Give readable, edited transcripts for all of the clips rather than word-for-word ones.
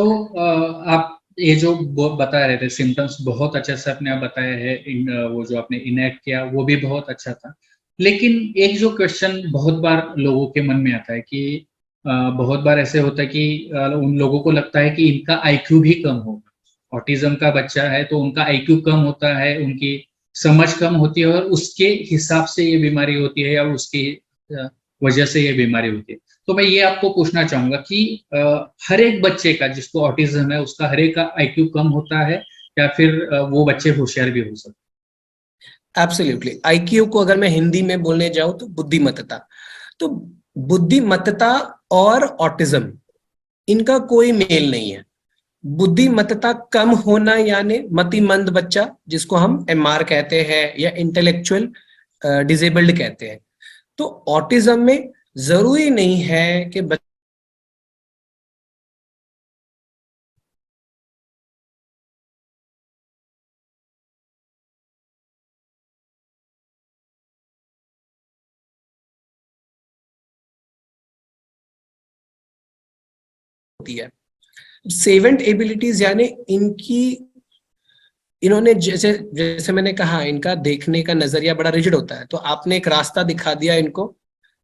तो आप ये जो बता रहे थे सिम्टम्स बहुत अच्छे से आपने आप बताया है, वो जो आपने इनएक्ट किया वो भी बहुत अच्छा था। लेकिन एक जो क्वेश्चन बहुत बार लोगों के मन में आता है कि बहुत बार ऐसे होता है कि उन लोगों को लगता है कि इनका आईक्यू भी कम होगा। ऑटिज्म का बच्चा है तो उनका आईक्यू कम होता है, उनकी समझ कम होती है और उसके हिसाब से ये बीमारी होती है या उसकी अ, वजह से ये बीमारी होती है। तो मैं ये आपको पूछना चाहूंगा कि हर एक बच्चे का जिसको ऑटिज्म है उसका हर एक का आईक्यू कम होता है या फिर वो बच्चे होशियार भी हो सकते एब्सोल्युटली। आईक्यू को अगर मैं हिंदी में बोलने जाऊं तो बुद्धिमत्ता। तो बुद्धिमत्ता और ऑटिज्म, इनका कोई मेल नहीं है। बुद्धिमत्ता कम होना यानी मतिमंद बच्चा, जिसको हम एमआर कहते हैं या इंटेलेक्चुअल डिसेबल्ड कहते हैं। तो ऑटिज्म में जरूरी नहीं है कि होती है। सेवेंट एबिलिटीज यानी इनकी, इन्होंने जैसे जैसे मैंने कहा, इनका देखने का नजरिया बड़ा रिजिड होता है। तो आपने एक रास्ता दिखा दिया इनको,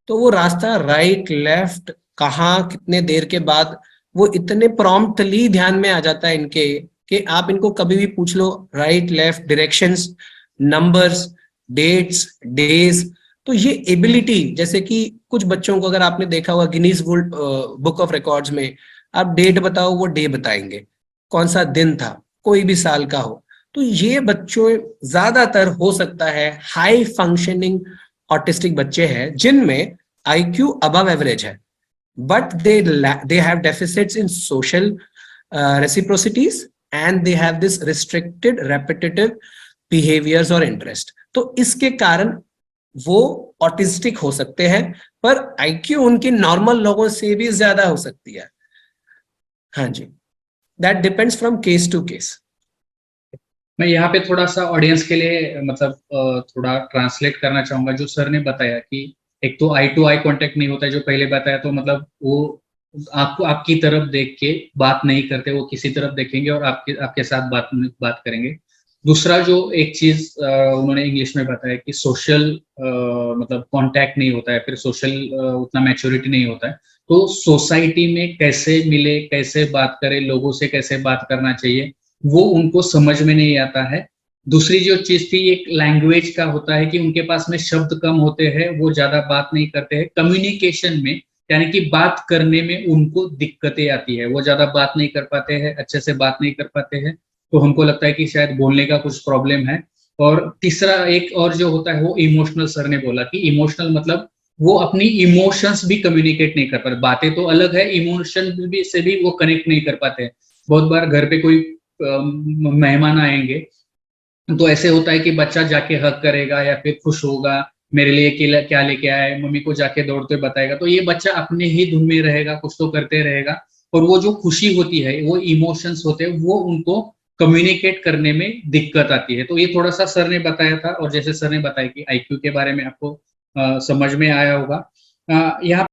तो वो रास्ता राइट लेफ्ट कहाँ कितने देर के बाद वो इतने प्रॉम्प्टली ध्यान में आ जाता है इनके, कि आप इनको कभी भी पूछ लो right left directions, numbers, dates, days. तो ये एबिलिटी, जैसे कि कुछ बच्चों को अगर आपने देखा होगा Guinness world book of records में, आप डेट बताओ वो डे बताएंगे, कौन सा दिन था, कोई भी साल का हो। तो ये बच्चों ज्यादातर हो सकता है हाई फंक्शनिंग ऑटिस्टिक बच्चे हैं जिनमें आईक्यू अबव एवरेज है, but they have deficits in social reciprocities and they have this restricted repetitive behaviours और इंटरेस्ट। तो इसके कारण वो ऑटिस्टिक हो सकते हैं, पर आईक्यू उनके नॉर्मल लोगों से भी ज्यादा हो सकती है। हाँ जी, that depends from case to case. मैं यहाँ पे थोड़ा सा ऑडियंस के लिए मतलब थोड़ा ट्रांसलेट करना चाहूंगा जो सर ने बताया कि एक तो आई टू आई कांटेक्ट नहीं होता है, जो पहले बताया, तो मतलब वो आपको आपकी तरफ देख के बात नहीं करते, वो किसी तरफ देखेंगे और आपके आपके साथ बात करेंगे। दूसरा जो एक चीज उन्होंने इंग्लिश में बताया कि सोशल मतलब कांटेक्ट नहीं होता है, फिर सोशल उतना मैच्योरिटी नहीं होता है। तो सोसाइटी में कैसे मिले, कैसे बात करें, लोगों से कैसे बात करना चाहिए, वो उनको समझ में नहीं आता है। दूसरी जो चीज थी एक लैंग्वेज का होता है कि उनके पास में शब्द कम होते हैं, वो ज्यादा बात नहीं करते हैं कम्युनिकेशन में, यानी कि बात करने में उनको दिक्कतें आती है, वो ज्यादा बात नहीं कर पाते हैं, अच्छे से बात नहीं कर पाते हैं। तो हमको लगता है कि शायद बोलने का कुछ प्रॉब्लम है। और तीसरा एक और जो होता है वो इमोशनल, सर ने बोला कि इमोशनल मतलब वो अपनी इमोशंस भी कम्युनिकेट नहीं कर पाते, बातें तो अलग है, इमोशन भी से भी वो कनेक्ट नहीं कर पाते। बहुत बार घर पे कोई मेहमान आएंगे तो ऐसे होता है कि बच्चा जाके हक करेगा या फिर खुश होगा, मेरे लिए क्या लेके आए, मम्मी को जाके दौड़ते बताएगा, तो ये बच्चा अपने ही धुन में रहेगा, कुछ तो करते रहेगा। और वो जो खुशी होती है, वो इमोशंस होते हैं, वो उनको कम्युनिकेट करने में दिक्कत आती है। तो ये थोड़ा सा सर ने बताया था, और जैसे सर ने बताया कि आईक्यू के बारे में आपको समझ में आया होगा। यहाँ